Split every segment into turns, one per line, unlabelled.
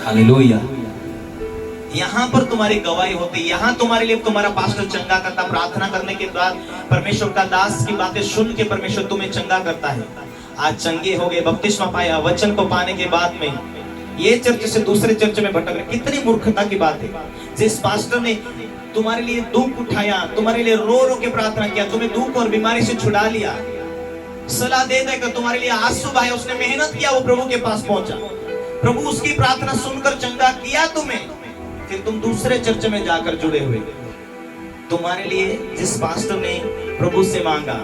Hallelujah. यहाँ पर तुम्हारी गवाही होती, यहाँ तुम्हारे लिए तुम्हारा पास्टर चंगा करता, प्रार्थना करने के बाद परमेश्वर का दास की बातें सुन के परमेश्वर तुम्हें चंगा करता है। आज चंगे हो गए, बपतिस्मा पाया, वचन को पाने के बाद में ये चर्च से दूसरे चर्च में भटक रहे, कितनी मूर्खता की बात है। जिस पास्टर ने तुम्हारे लिए दुख उठाया, तुम्हारे लिए रो रो के प्रार्थना किया, तुम्हें दुख और बीमारी से छुड़ा लिया, सलाह दे देकर तुम्हारे लिए आंसू बहाए, उसने मेहनत किया, वो प्रभु के पास पहुंचा, प्रभु उसकी प्रार्थना सुनकर चंगा किया तुम्हें, फिर तुम दूसरे चर्च में जाकर जुड़े हुए। तुम्हारे लिए जिस पास्टर ने प्रभु से मांगा,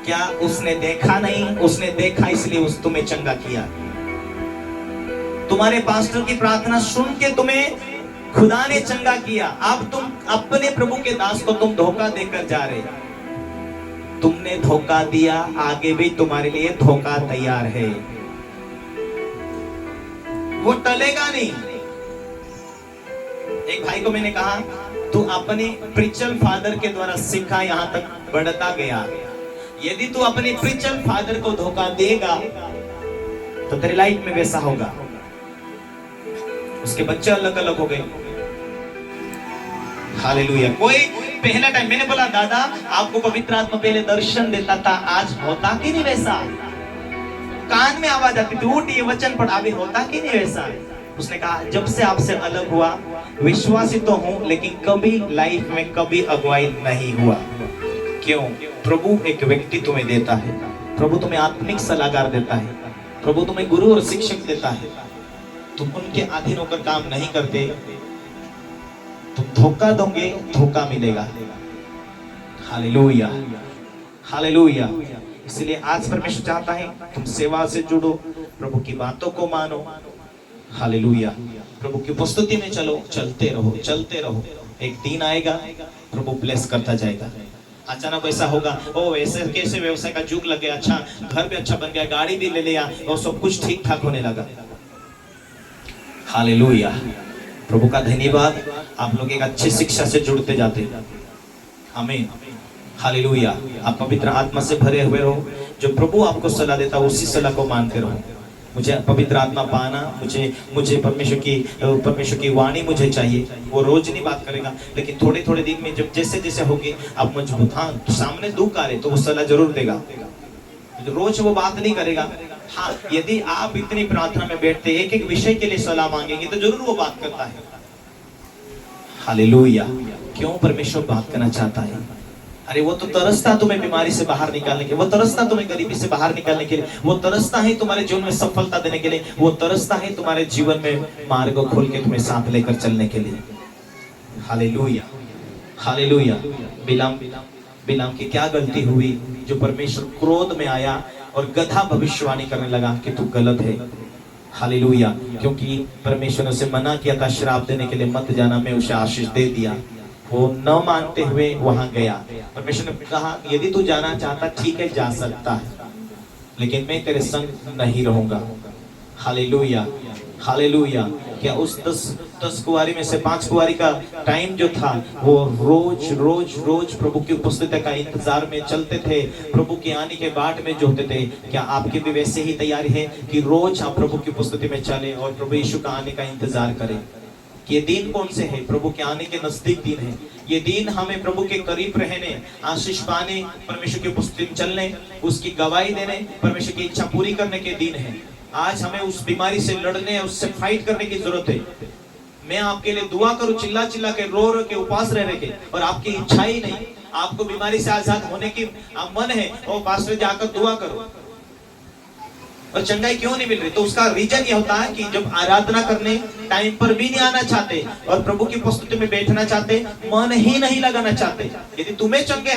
क्या उसने देखा नहीं? उसने देखा, इसलिए उस तुम्हें चंगा किया। तुम्हारे पास्टर की प्रार्थना सुन के तुम्हें खुदा ने चंगा किया। अब तुम अपने प्रभु के दास को तुम धोखा देकर जा रहे, तुमने धोखा दिया, आगे भी तुम्हारे लिए धोखा तैयार है, वो टलेगा नहीं। एक भाई को मैंने कहा, तू अपने प्रीचर फादर के द्वारा सीखा, यहां तक बढ़ता गया, यदि तू अपने प्रीचर फादर को धोखा देगा तो तेरी लाइफ में वैसा होगा। उसके बच्चे अलग अलग हो गए। हालेलुया। कोई पहला टाइम मैंने बोला, दादा आपको पवित्र आत्मा पहले दर्शन देता था, आज होता कि नहीं वैसा? कान में आवाज आती थी, उठ ये वचन पढ़, अभी होता कि नहीं वैसा? उसने कहा, जब से आपसे अलग हुआ, विश्वासी तो हूं लेकिन कभी लाइफ में कभी अगुवाई नहीं हुआ। क्यों? प्रभु एक व्यक्ति तुम्हें देता है, प्रभु तुम्हें आत्मिक सलाहकार देता है, प्रभु तुम्हें गुरु और शिक्षक देता है, तुम उनके अधीन होकर काम नहीं करते, तुम धोखा दोगे, धोखा मिलेगा। Hallelujah, hallelujah. इसलिए आज परमेश्वर चाहता है तुम सेवा से जुड़ो, प्रभु की बातों को मानो। हालेलुया। प्रभु की उपस्थिति में चलो, चलते रहो, चलते रहो। एक दिन आएगा, प्रभु ब्लेस करता जाएगा। अचानक ऐसा होगा, ओ ऐसे कैसे व्यवसाय का जुग लग गया, अच्छा घर भी अच्छा बन गया, गाड़ी भी ले लिया और सब कुछ ठीक ठाक होने लगा। हालेलुया। प्रभु का धन्यवाद, आप लोग एक अच्छी शिक्षा से जुड़ते जाते। आमीन। हालेलुया। आप पवित्र आत्मा से भरे हुए रहो, जो प्रभु आपको सलाह देता है उसी सलाह को मानते रहो। मुझे पवित्र आत्मा पाना, मुझे परमेश्वर की वाणी मुझे चाहिए। वो रोज नहीं बात करेगा, लेकिन थोड़े थोड़े दिन में जब जैसे जैसे होगी आप मजबूत, हाँ तो सामने दुख आ रहे तो वो सलाह जरूर देगा, रोज वो बात नहीं करेगा। हाँ, यदि आप इतनी प्रार्थना में बैठते एक एक विषय के लिए सलाह मांगेंगे तो जरूर वो बात करता है। हालेलुया। क्यों? परमेश्वर बात करना चाहता है। अरे वो तो तरसता तुम्हें बीमारी से बाहर निकालने के लिए, वो तरसता तुम्हें गरीबी से बाहर निकालने के लिए, वो तरसता है तुम्हारे जीवन में सफलता देने के लिए, वो तरसता है तुम्हारे जीवन में मार्ग को खोल के तुम्हें साथ लेकर चलने के लिए। Hallelujah, hallelujah. बिलाम की क्या गलती हुई जो परमेश्वर क्रोध में आया और गधा भविष्यवाणी करने लगा कि तू गलत है। हालेलुया। क्योंकि परमेश्वर ने उसे मना किया था श्राप देने के लिए, मत जाना, मैं उसे आशीष दे दिया। वो न मानते हुए वहां गया। परमेश्वर ने कहा, यदि तू जाना चाहता ठीक है, जा सकता है, लेकिन मैं तेरे संग नहीं रहूंगा। Hallelujah, hallelujah. क्या उस 10 कुंवारी में से 5 कुंवारी का टाइम जो था वो रोज रोज रोज प्रभु की उपस्थिति का इंतजार में चलते थे, प्रभु के आने के बाट में जोते थे? क्या आपकी भी वैसे ही तैयारी है कि रोज आप प्रभु की उपस्थिति में चले और प्रभु यीशु का आने का इंतजार करें? ये दिन कौन से है? प्रभु के आने के नजदीक दिन है। ये दिन हमें प्रभु के करीब रहने, आशीष पाने, परमेश्वर की उपस्थिति में चलने, उसकी गवाही देने, परमेश्वर की इच्छा पूरी करने के दिन है। आज हमें उस बीमारी से लड़ने, उससे फाइट करने की जरूरत है। मैं आपके लिए दुआ करूं, चिल्ला चिल्ला के, रो रो के, उपास रह के, और आपकी इच्छा ही नहीं, आपको बीमारी से आजाद होने की मन है, और पास्टर जाकर दुआ करो, और चंगाई क्यों नहीं मिल रही? तो उसका रीजन ये होता है कि जब आराधना करने टाइम पर भी नहीं आना चाहते और प्रभु की उपस्थिति में बैठना चाहते, मन ही नहीं लगाना चाहते। यदि तुम्हें चंगे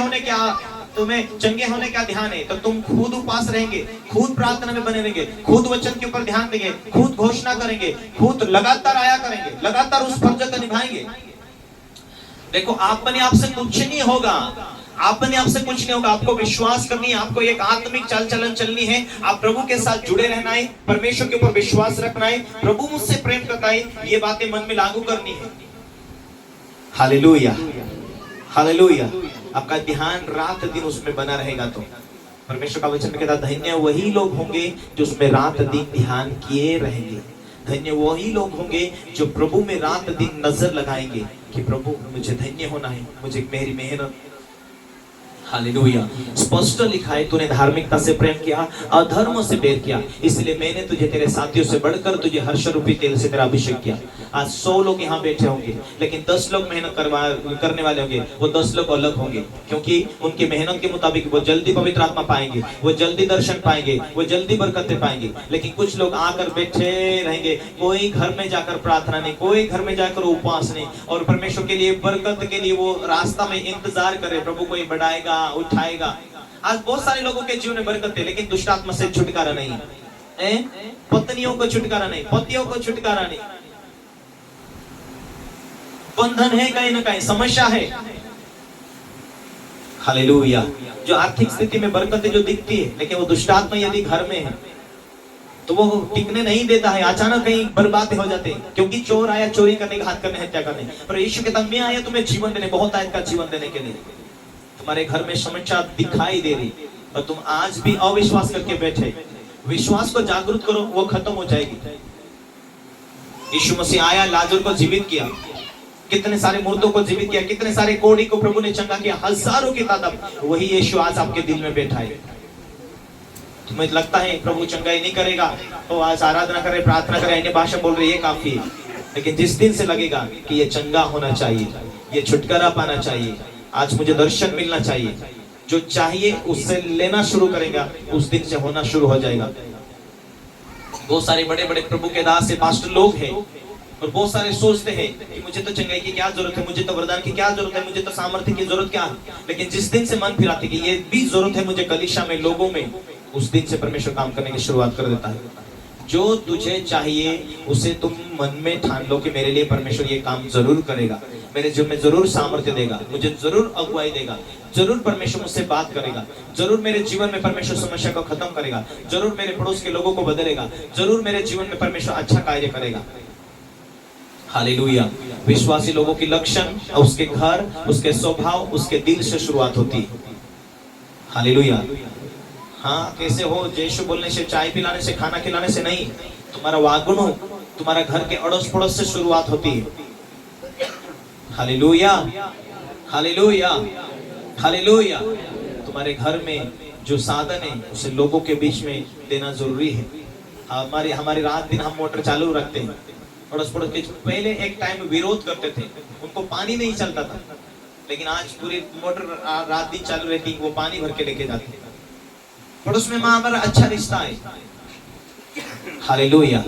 होने का ध्यान है तो तुम खुद उपास रहेंगे, खुद प्रार्थना में बने रहेंगे, खुद वचन के ऊपर ध्यान देंगे, खुद घोषणा करेंगे, खुद लगातार आया करेंगे, लगातार उस फर्ज को निभाएंगे। देखो, अपने आप से कुछ नहीं होगा, अपने आप से कुछ नहीं होगा। आपको विश्वास करनी है, आपको एक आत्मिक चाल चलन चलनी है, आप प्रभु के साथ जुड़े रहना है, परमेश्वर के ऊपर विश्वास रखना है, प्रभु मुझसे प्रेम करता है, ये बातें मन में लागू करनी है। Hallelujah, hallelujah. आपका ध्यान रात दिन उसमें बना रहेगा तो परमेश्वर का वचन कहता, धन्य वही लोग होंगे जो उसमें रात दिन ध्यान किए रहेंगे। धन्य वही लोग होंगे जो प्रभु में रात दिन नजर लगाएंगे कि प्रभु मुझे धन्य होना है, मुझे मेरी मेहनत। हालेलुया। स्पष्ट लिखा है, तूने धार्मिकता से प्रेम किया, अधर्म से बैर किया, इसलिए मैंने तुझे तेरे साथियों से बढ़कर तुझे हर्ष रूपी तेल से तेरा अभिषेक किया। आज 100 लोग यहाँ बैठे होंगे, लेकिन 10 लोग मेहनत करने वाले होंगे। वो 10 लोग अलग होंगे, क्योंकि उनकी मेहनत के मुताबिक वो जल्दी पवित्र आत्मा पाएंगे, वो जल्दी दर्शन पाएंगे, वो जल्दी बरकतें पाएंगे। लेकिन कुछ लोग आकर बैठे रहेंगे, कोई घर में जाकर प्रार्थना नहीं, कोई घर में जाकर उपवास नहीं, और परमेश्वर के लिए बरकत के लिए वो रास्ता में इंतजार करे, प्रभु कोई बढ़ाएगा उठाएगा। आज बहुत सारे लोगों के जीवन में बरकत है, लेकिन दुष्ट आत्मा से छुटकारा नहीं है। पत्नियों को छुटकारा नहीं, पतियों को छुटकारा नहीं, बंधन है, कहीं ना कहीं समस्या है। हालेलुया। जो आर्थिक स्थिति में बरकत जो दिखती है, लेकिन वो दुष्ट आत्मा यदि घर में है तो वो टिकने नहीं देता है, अचानक कहीं बर्बाद हो जाते हैं, क्योंकि चोर आया चोरी करने, घात करने, हत्या करने, पर यीशु कहता मैं आया तुम्हें जीवन देने, बहुत आयत का जीवन देने के लिए। तुम्हारे घर में समस्या दिखाई दे रही और तुम आज भी अविश्वास करके बैठे, विश्वास को जागरूक करो, वो खत्म हो जाएगी। यीशु मसीह आया, लाजर को जीवित किया, कितने सारे मुर्दों को जीवित किया, कितने सारे कोढ़ी को प्रभु ने चंगा किया, हजारों की तादाद। वही यीशु आज आपके दिल में बैठा है। तुम्हें लगता है प्रभु चंगाई नहीं करेगा तो आज आराधना करे, प्रार्थना करे, अन्य भाषा बोल रहे, ये काफी है। लेकिन जिस दिन से लगेगा कि ये चंगा होना चाहिए, ये छुटकारा पाना चाहिए, आज मुझे दर्शन मिलना चाहिए, जो चाहिए उससे लेना शुरू करेगा, उस दिन से होना शुरू हो जाएगा। बहुत सारे बड़े बड़े प्रभु के दास से पास्टर लोग हैं, और बहुत सारे सोचते हैं कि मुझे तो चंगाई की क्या जरूरत है, मुझे तो वरदान की क्या जरूरत है, मुझे तो सामर्थ्य की जरूरत क्या है। लेकिन जिस दिन से मन फिराते कि ये भी जरूरत है मुझे कलीसिया में, लोगों में, उस दिन से परमेश्वर काम करने की शुरुआत कर देता है। जो तुझे चाहिए उसे तुम मन में ठान लो कि मेरे लिए परमेश्वर ये काम जरूर करेगा, मेरे जीवन में जरूर सामर्थ्य देगा, मुझे जरूर अगुवाई देगा, जरूर परमेश्वर मुझसे बात करेगा, जरूर मेरे जीवन में परमेश्वर समस्या को खत्म करेगा, जरूर मेरे पड़ोस के लोगों को बदलेगा, जरूर मेरे जीवन में परमेश्वर अच्छा कार्य करेगा। हालेलुया। विश्वासी लोगों की लक्षण उसके घर, उसके स्वभाव, उसके दिल से शुरुआत होती है। हालेलुया। हाँ, कैसे हो यीशु बोलने से, चाय पिलाने से, खाना खिलाने से नहीं, तुम्हारा वागुनो, तुम्हारा घर के अड़ोस पड़ोस से शुरुआत होती है। Hallelujah, hallelujah, hallelujah. तुम्हारे घर में जो साधन है उसे लोगों के बीच में देना जरूरी है। हमारी रात दिन हम मोटर चालू रखते हैं, अड़ोस पड़ोस के पहले एक टाइम विरोध करते थे, उनको पानी नहीं चलता था, लेकिन आज पूरी मोटर रात दिन चालू रहती, वो पानी भर के लेके जाते हैं। पड़ोस में हमारा अच्छा रिश्ता है। हालेलुया।